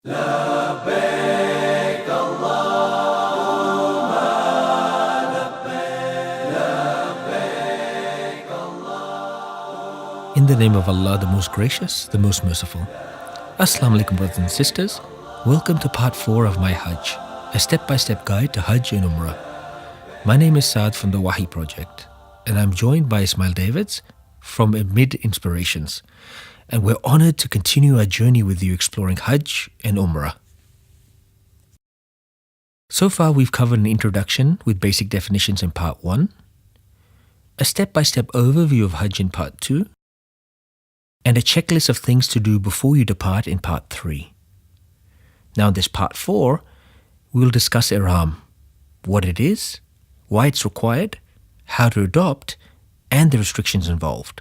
In the name of Allah, the most gracious, the most merciful. Assalamu alaikum, brothers and sisters. Welcome to part 4 of my Hajj, a step-by-step guide to Hajj and Umrah. My name is Saad from the Wahi Project, and I'm joined by Ismail Davids from Amid Inspirations. And we're honored to continue our journey with you exploring Hajj and Umrah. So far, we've covered an introduction with basic definitions in part 1, a step-by-step overview of Hajj in part 2, and a checklist of things to do before you depart in part 3. Now in this part 4, we'll discuss Ihraam, what it is, why it's required, how to adopt, and the restrictions involved.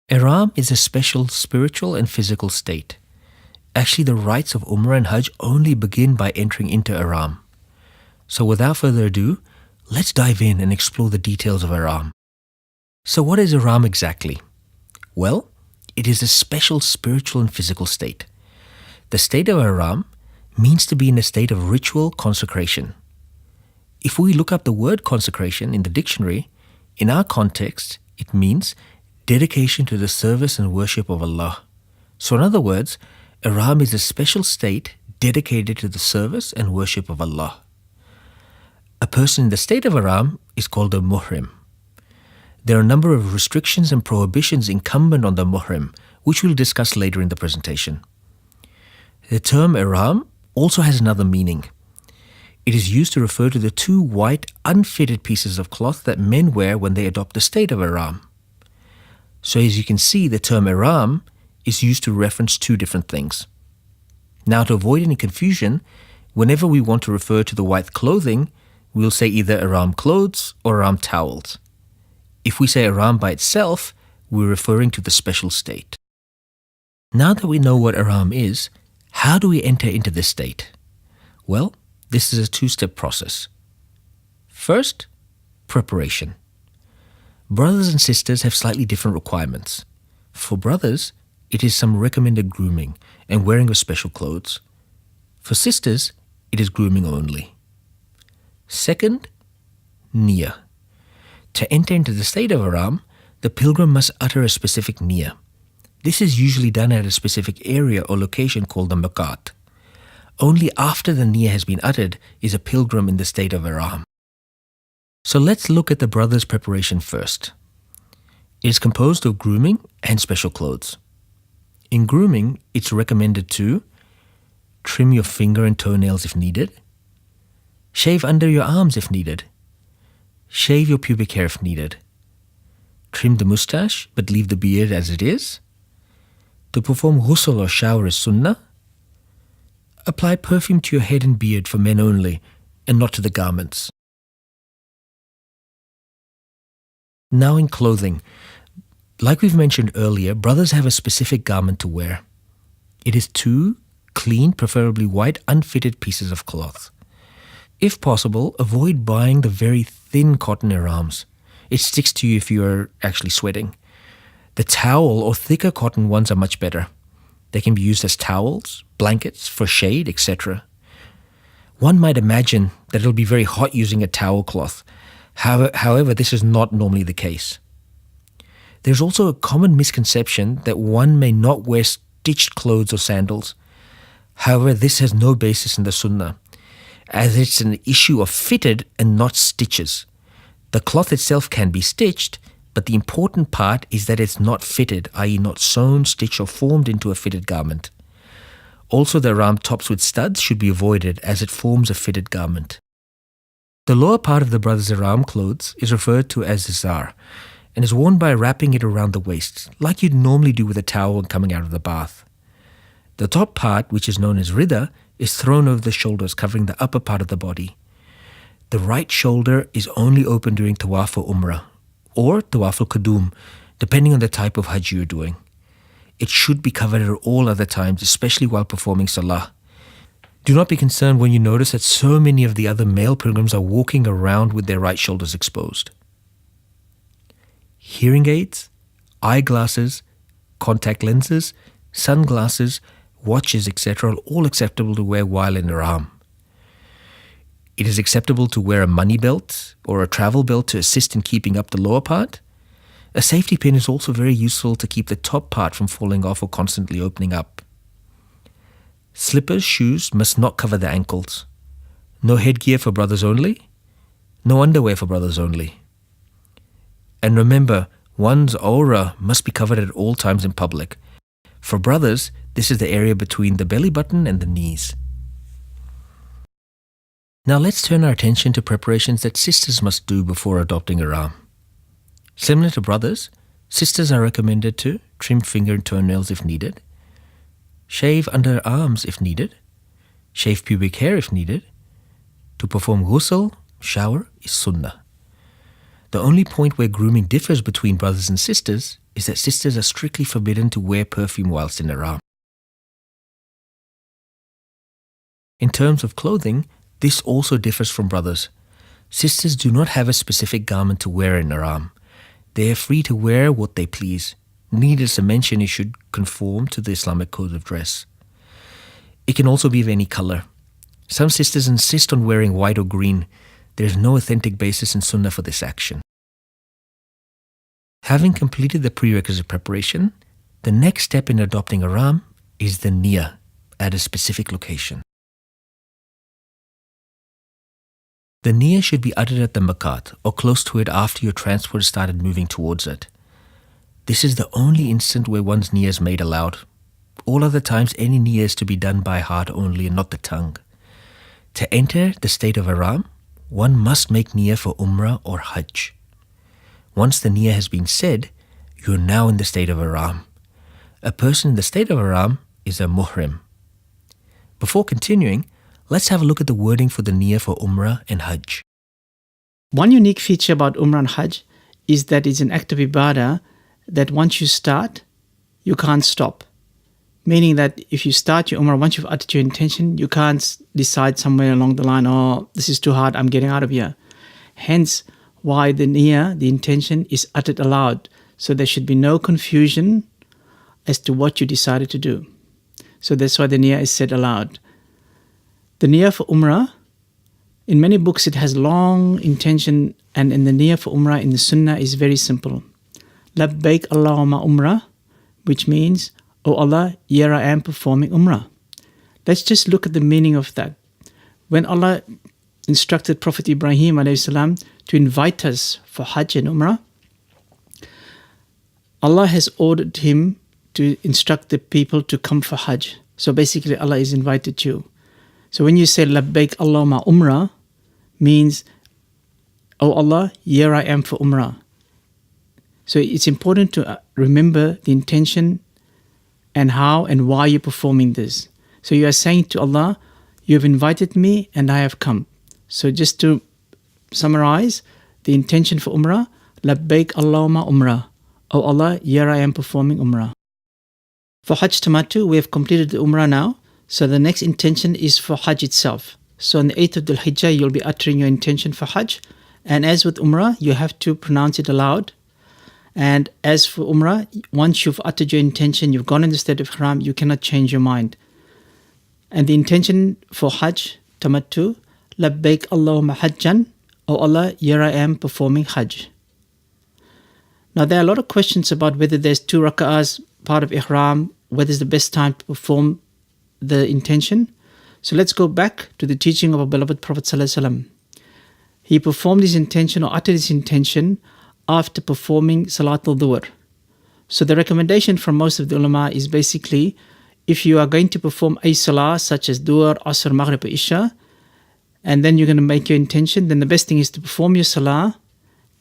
Ihraam is a special spiritual and physical state. Actually, the rites of Umrah and Hajj only begin by entering into Ihraam. So without further ado, let's dive in and explore the details of Ihraam. So what is Ihraam exactly? Well, it is a special spiritual and physical state. The state of Ihraam means to be in a state of ritual consecration. If we look up the word consecration in the dictionary, in our context, it means dedication to the service and worship of Allah. So in other words, Ihraam is a special state dedicated to the service and worship of Allah. A person in the state of Ihraam is called a muhrim. There are a number of restrictions and prohibitions incumbent on the muhrim, which we'll discuss later in the presentation. The term Ihraam also has another meaning. It is used to refer to the 2 white, unfitted pieces of cloth that men wear when they adopt the state of Ihraam. So as you can see, the term Ihraam is used to reference 2 different things. Now, to avoid any confusion, whenever we want to refer to the white clothing, we'll say either Ihraam clothes or Ihraam towels. If we say Ihraam by itself, we're referring to the special state. Now that we know what Ihraam is, how do we enter into this state? Well, this is a 2-step process. First, preparation. Brothers and sisters have slightly different requirements. For brothers, it is some recommended grooming and wearing of special clothes. For sisters, it is grooming only. Second, niyyah. To enter into the state of Ihraam, the pilgrim must utter a specific niyyah. This is usually done at a specific area or location called the miqat. Only after the niyyah has been uttered is a pilgrim in the state of Ihraam. So let's look at the brother's preparation first. It is composed of grooming and special clothes. In grooming, it's recommended to trim your finger and toenails if needed, shave under your arms if needed, shave your pubic hair if needed, trim the moustache but leave the beard as it is, to perform ghusl or shower is sunnah, apply perfume to your head and beard for men only and not to the garments. Now in clothing, like we've mentioned earlier, brothers have a specific garment to wear. It is 2 clean, preferably white, unfitted pieces of cloth. If possible, avoid buying the very thin cotton Ihraams. It sticks to you if you are actually sweating. The towel or thicker cotton ones are much better. They can be used as towels, blankets, for shade, etc. One might imagine that it'll be very hot using a towel cloth. However, this is not normally the case. There's also a common misconception that one may not wear stitched clothes or sandals. However, this has no basis in the Sunnah, as it's an issue of fitted and not stitches. The cloth itself can be stitched, but the important part is that it's not fitted, i.e. not sewn, stitched or formed into a fitted garment. Also, the Ihraam tops with studs should be avoided as it forms a fitted garment. The lower part of the brother's Ihraam clothes is referred to as izar and is worn by wrapping it around the waist, like you'd normally do with a towel when coming out of the bath. The top part, which is known as ridda, is thrown over the shoulders, covering the upper part of the body. The right shoulder is only open during Tawaf or Umrah, or Tawaf al-Qudum, depending on the type of Hajj you're doing. It should be covered at all other times, especially while performing Salah. Do not be concerned when you notice that so many of the other male pilgrims are walking around with their right shoulders exposed. Hearing aids, eyeglasses, contact lenses, sunglasses, watches, etc. are all acceptable to wear while in Ihraam. It is acceptable to wear a money belt or a travel belt to assist in keeping up the lower part. A safety pin is also very useful to keep the top part from falling off or constantly opening up. Slippers, shoes must not cover the ankles. No headgear for brothers only. No underwear for brothers only. And remember, one's aura must be covered at all times in public. For brothers, this is the area between the belly button and the knees. Now let's turn our attention to preparations that sisters must do before adopting Ihraam. Similar to brothers, sisters are recommended to trim finger and toenails if needed, shave underarms if needed, shave pubic hair if needed. To perform ghusl, shower, is sunnah. The only point where grooming differs between brothers and sisters is that sisters are strictly forbidden to wear perfume whilst in Ihraam. In terms of clothing, this also differs from brothers. Sisters do not have a specific garment to wear in Ihraam. They are free to wear what they please. Needless to mention, it should conform to the Islamic code of dress. It can also be of any color. Some sisters insist on wearing white or green. There is no authentic basis in Sunnah for this action. Having completed the prerequisite preparation, the next step in adopting Ihraam is the niyyah at a specific location. The niyyah should be uttered at the miqat or close to it after your transport has started moving towards it. This is the only instant where one's niyyah is made aloud. All other times, any niyyah is to be done by heart only and not the tongue. To enter the state of Ihraam, one must make niyyah for Umrah or Hajj. Once the niyyah has been said, you are now in the state of Ihraam. A person in the state of Ihraam is a muhrim. Before continuing, let's have a look at the wording for the niyyah for Umrah and Hajj. One unique feature about Umrah and Hajj is that it's an act of ibadah that once you start, you can't stop. Meaning that if you start your Umrah, once you've uttered your intention, you can't decide somewhere along the line, oh, this is too hard, I'm getting out of here. Hence, why the niyyah, the intention, is uttered aloud. So there should be no confusion as to what you decided to do. So that's why the niyyah is said aloud. The niyyah for Umrah, in many books it has long intention, and in the niyyah for Umrah in the Sunnah is very simple. Labbaik Allahumma Umrah, which means, O Allah, here I am performing Umrah. Let's just look at the meaning of that. When Allah instructed Prophet Ibrahim ﷺ to invite us for Hajj and Umrah, Allah has ordered him to instruct the people to come for Hajj. So basically Allah has invited you. So when you say Labbaik Allahumma Umrah, means, O Allah, here I am for Umrah. So it's important to remember the intention and how and why you're performing this. So you are saying to Allah, you have invited me and I have come. So just to summarize, the intention for Umrah, Labbaik Allahumma Umrah. O Allah, here I am performing Umrah. For Hajj Tamattu, we have completed the Umrah now. So the next intention is for Hajj itself. So on the 8th of Dhul Hijjah, you'll be uttering your intention for Hajj. And as with Umrah, you have to pronounce it aloud. And as for Umrah, once you've uttered your intention, you've gone in the state of Ihram, you cannot change your mind. And the intention for Hajj Tamattu, Labbaik Allahumma Hajjan, O Allah, here I am performing Hajj. Now there are a lot of questions about whether there's 2 rak'ahs part of Ihram, whether it's the best time to perform the intention. So let's go back to the teaching of our beloved Prophet ﷺ. He performed his intention or uttered his intention after performing Salatul Dhuhr. So the recommendation from most of the ulama is basically, if you are going to perform a salah such as Dhuhr, Asr, Maghrib, or Isha, and then you're going to make your intention, then the best thing is to perform your salah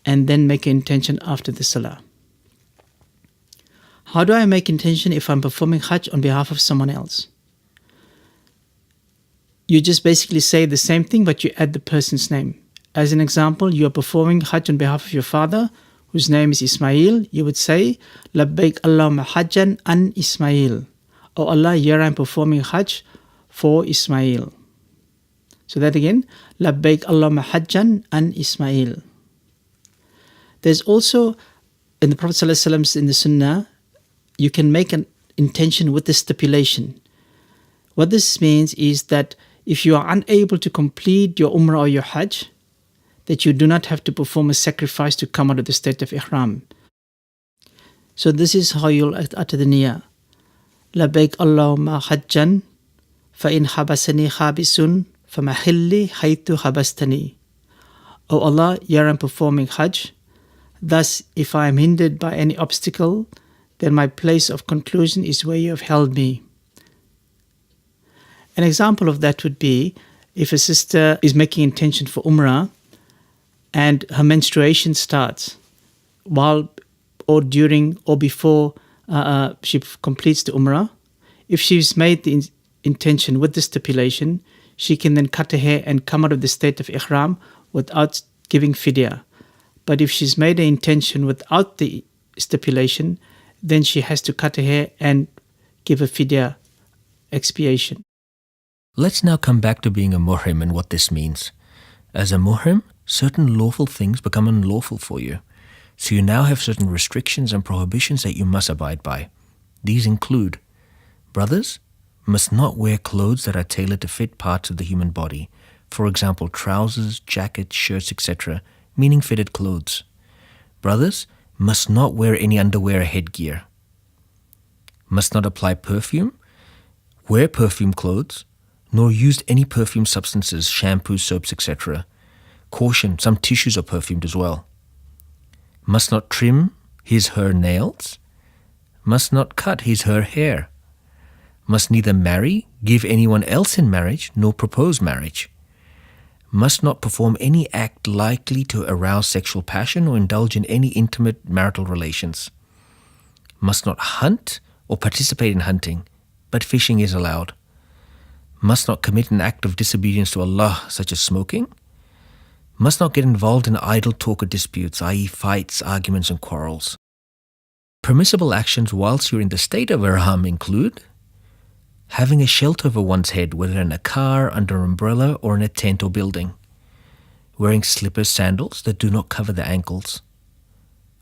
and then make your intention after the salah. How do I make intention if I'm performing Hajj on behalf of someone else? You just basically say the same thing, but you add the person's name. As an example, you are performing Hajj on behalf of your father, whose name is Ismail. You would say, Labbaik Allahumma Hajjan an Ismail. O Allah, here I am performing Hajj for Ismail. So that again, Labbaik Allahumma Hajjan an Ismail. There's also, in the Prophet ﷺ in the Sunnah, you can make an intention with the stipulation. What this means is that if you are unable to complete your Umrah or your Hajj, that you do not have to perform a sacrifice to come out of the state of Ihraam. So this is how you'll utter the niyyah. لبيك اللهم حجا فإن حبسني حابس فمحلي حيث حبستني. O Allah, here I am performing Hajj. Thus, if I am hindered by any obstacle, then my place of conclusion is where you have held me. An example of that would be if a sister is making intention for Umrah and her menstruation starts while or during or before she completes the Umrah. If she's made the intention with the stipulation, she can then cut her hair and come out of the state of Ihram without giving fidya. But if she's made an intention without the stipulation, then she has to cut her hair and give a fidya expiation. Let's now come back to being a muhrim and what this means. As a muhrim, certain lawful things become unlawful for you. So you now have certain restrictions and prohibitions that you must abide by. These include: brothers must not wear clothes that are tailored to fit parts of the human body. For example, trousers, jackets, shirts, etc., meaning fitted clothes. Brothers must not wear any underwear or headgear. Must not apply perfume, wear perfume clothes, nor use any perfume substances, shampoos, soaps, etc. Caution, some tissues are perfumed as well. Must not trim his/her nails. Must not cut his/her hair. Must neither marry, give anyone else in marriage, nor propose marriage. Must not perform any act likely to arouse sexual passion or indulge in any intimate marital relations. Must not hunt or participate in hunting, but fishing is allowed. Must not commit an act of disobedience to Allah, such as smoking. Must not get involved in idle talk or disputes, i.e. fights, arguments and quarrels. Permissible actions whilst you're in the state of Ihram include having a shelter over one's head, whether in a car, under an umbrella or in a tent or building. Wearing slippers, sandals that do not cover the ankles.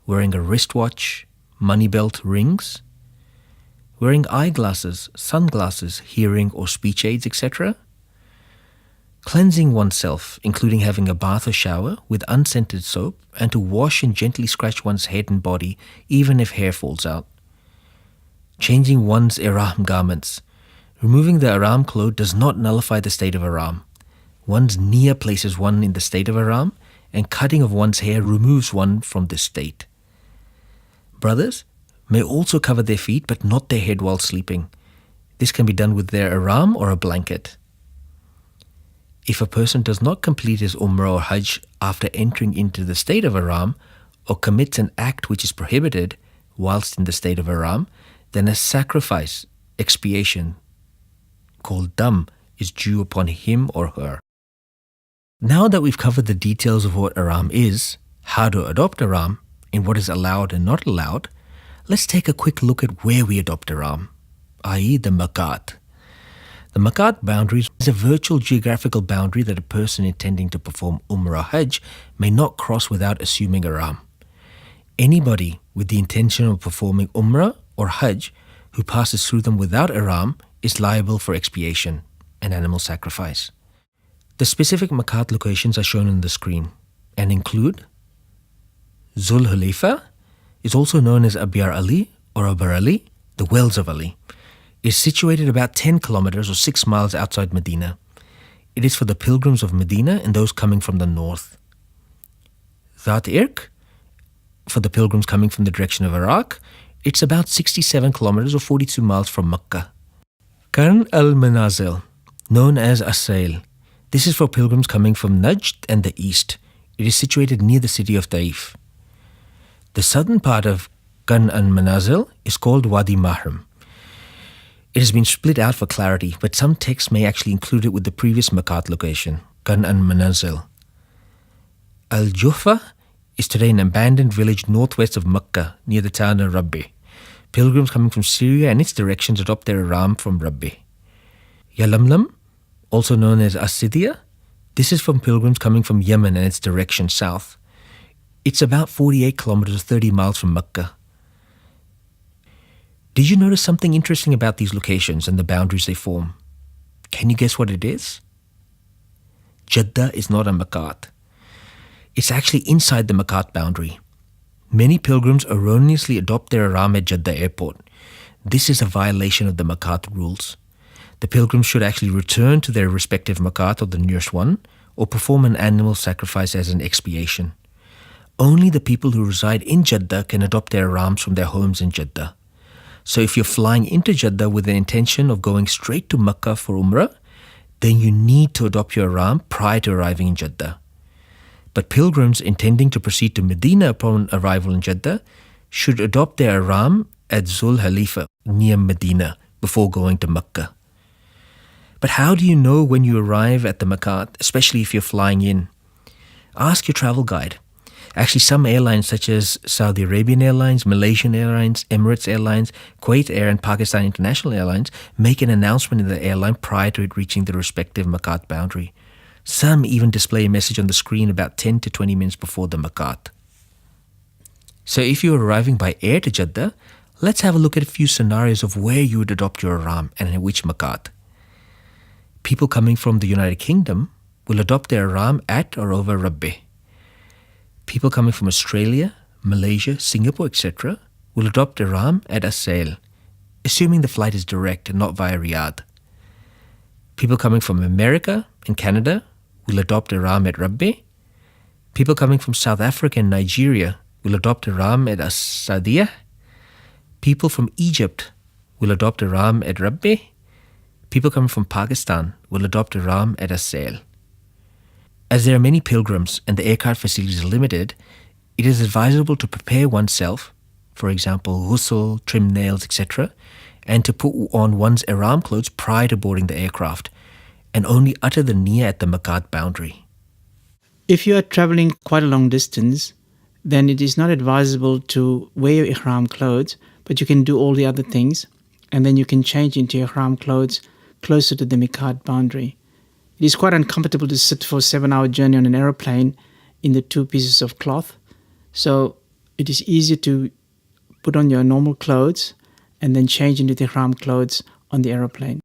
Wearing a wristwatch, money belt, rings. Wearing eyeglasses, sunglasses, hearing or speech aids, etc. Cleansing oneself, including having a bath or shower with unscented soap, and to wash and gently scratch one's head and body, even if hair falls out. Changing one's ihram garments. Removing the ihram cloth does not nullify the state of ihram. One's niyyah places one in the state of ihram, and cutting of one's hair removes one from this state. Brothers may also cover their feet but not their head while sleeping. This can be done with their ihram or a blanket. If a person does not complete his Umrah or Hajj after entering into the state of Ihram or commits an act which is prohibited whilst in the state of Ihram, then a sacrifice, expiation, called dam, is due upon him or her. Now that we've covered the details of what Ihram is, how to adopt Ihram, and what is allowed and not allowed, let's take a quick look at where we adopt Ihram, i.e. the Makat. The Makat boundary is a virtual geographical boundary that a person intending to perform Umrah or Hajj may not cross without assuming Ihram. Anybody with the intention of performing Umrah or Hajj who passes through them without Ihram is liable for expiation, an animal sacrifice. The specific Makat locations are shown on the screen and include Zul Hulayfa is also known as Abyar Ali or Abar Ali, the Wells of Ali. Is situated about 10 kilometers or 6 miles outside Medina. It is for the pilgrims of Medina and those coming from the north. Dhat Irq, for the pilgrims coming from the direction of Iraq, it's about 67 kilometers or 42 miles from Mecca. Qarn al-Manazil, known as Asail. This is for pilgrims coming from Najd and the east. It is situated near the city of Taif. The southern part of Qarn al-Manazil is called Wadi Mahram. It has been split out for clarity, but some texts may actually include it with the previous Makat location, Qarn al-Manazil. Al-Juhfa is today an abandoned village northwest of Mecca, near the town of Rabbi. Pilgrims coming from Syria and its directions adopt their Ihram from Rabbi. Yalamlam, also known as Asidia, this is from pilgrims coming from Yemen and its direction south. It's about 48 kilometers or 30 miles from Mecca. Did you notice something interesting about these locations and the boundaries they form? Can you guess what it is? Jeddah is not a miqat. It's actually inside the miqat boundary. Many pilgrims erroneously adopt their ihram at Jeddah airport. This is a violation of the miqat rules. The pilgrims should actually return to their respective miqat or the nearest one, or perform an animal sacrifice as an expiation. Only the people who reside in Jeddah can adopt their ihrams from their homes in Jeddah. So if you're flying into Jeddah with the intention of going straight to Makkah for Umrah, then you need to adopt your ihram prior to arriving in Jeddah. But pilgrims intending to proceed to Medina upon arrival in Jeddah should adopt their ihram at Zul Halifa near Medina before going to Makkah. But how do you know when you arrive at the miqat, especially if you're flying in? Ask your travel guide. Actually, some airlines such as Saudi Arabian Airlines, Malaysian Airlines, Emirates Airlines, Kuwait Air and Pakistan International Airlines make an announcement in the airline prior to it reaching the respective miqat boundary. Some even display a message on the screen about 10 to 20 minutes before the miqat. So if you're arriving by air to Jeddah, let's have a look at a few scenarios of where you would adopt your ihram and in which miqat. People coming from the United Kingdom will adopt their ihram at or over Rabbi. People coming from Australia, Malaysia, Singapore, etc. will adopt ihram at Asail, assuming the flight is direct and not via Riyadh. People coming from America and Canada will adopt ihram at Rabbi. People coming from South Africa and Nigeria will adopt ihram at As-Sadiyah. People from Egypt will adopt ihram at Rabbi. People coming from Pakistan will adopt ihram at Asail. As there are many pilgrims and the aircraft facilities are limited, it is advisable to prepare oneself, for example, ghusl, trim nails, etc., and to put on one's ihram clothes prior to boarding the aircraft, and only utter the niyyah at the miqat boundary. If you are traveling quite a long distance, then it is not advisable to wear your ihram clothes, but you can do all the other things, and then you can change into your ihram clothes closer to the miqat boundary. It is quite uncomfortable to sit for a 7-hour journey on an aeroplane in the 2 pieces of cloth. So it is easier to put on your normal clothes and then change into the ihram clothes on the aeroplane.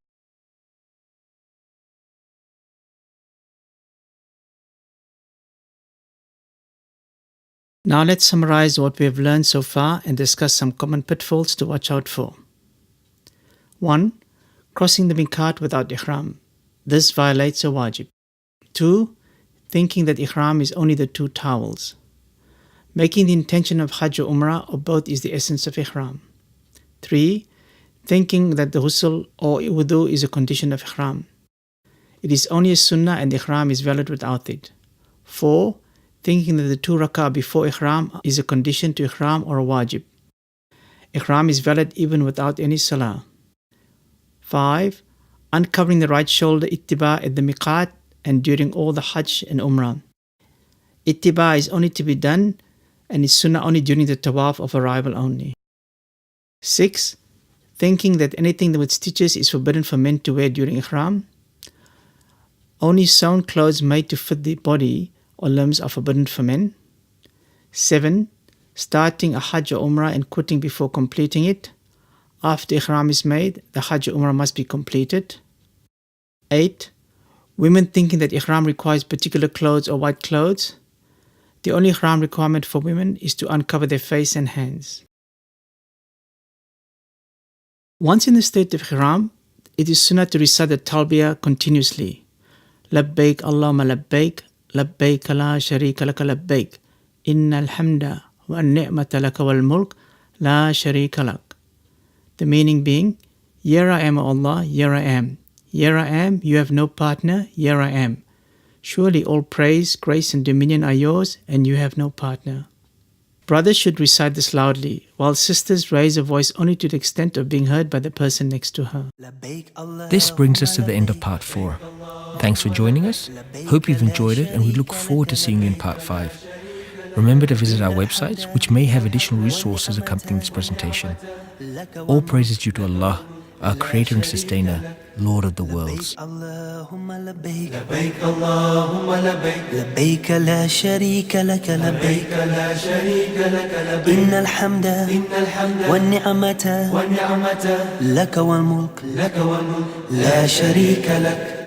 Now let's summarize what we have learned so far and discuss some common pitfalls to watch out for. 1. Crossing the miqat without ihram. This violates a wajib. 2. Thinking that ihram is only the 2 towels. Making the intention of Hajj or Umrah or both is the essence of ihram. 3. Thinking that the ghusl or wudu is a condition of ihram. It is only a sunnah and ihram is valid without it. 4. Thinking that the 2 rak'ah before ihram is a condition to ihram or a wajib. Ihram is valid even without any salah. 5. Uncovering the right shoulder ittiba at the miqat and during all the Hajj and Umrah. Ittiba is only to be done and is sunnah only during the tawaf of arrival only. 6. Thinking that anything with stitches is forbidden for men to wear during ihram. Only sewn clothes made to fit the body or limbs are forbidden for men. 7. Starting a Hajj or Umrah and quitting before completing it. After ihram is made, the Hajj or Umrah must be completed. 8. Women thinking that ihram requires particular clothes or white clothes. The only ihram requirement for women is to uncover their face and hands. Once in the state of ihram, it is sunnah to recite the talbiyah continuously. Labbaik Allahumma labbaik, labbaik la sharika laka labbaik, inna alhamda wa ni'mata laka wal mulk, la sharika lak. The meaning being, here I am, O Allah, here I am. Here I am, you have no partner, here I am. Surely all praise, grace and dominion are yours, and you have no partner. Brothers should recite this loudly, while sisters raise a voice only to the extent of being heard by the person next to her. This brings us to the end of part 4. Thanks for joining us. Hope you've enjoyed it, and we look forward to seeing you in part 5. Remember to visit our websites, which may have additional resources accompanying this presentation. All praise is due to Allah, our Creator and Sustainer, Lord of the worlds. اللهم لبيك لبيك اللهم لبيك لبيك لا شريك لك لبيك لا شريك لك لبيك إن الحمد والنعمة لك والملك لا شريك لك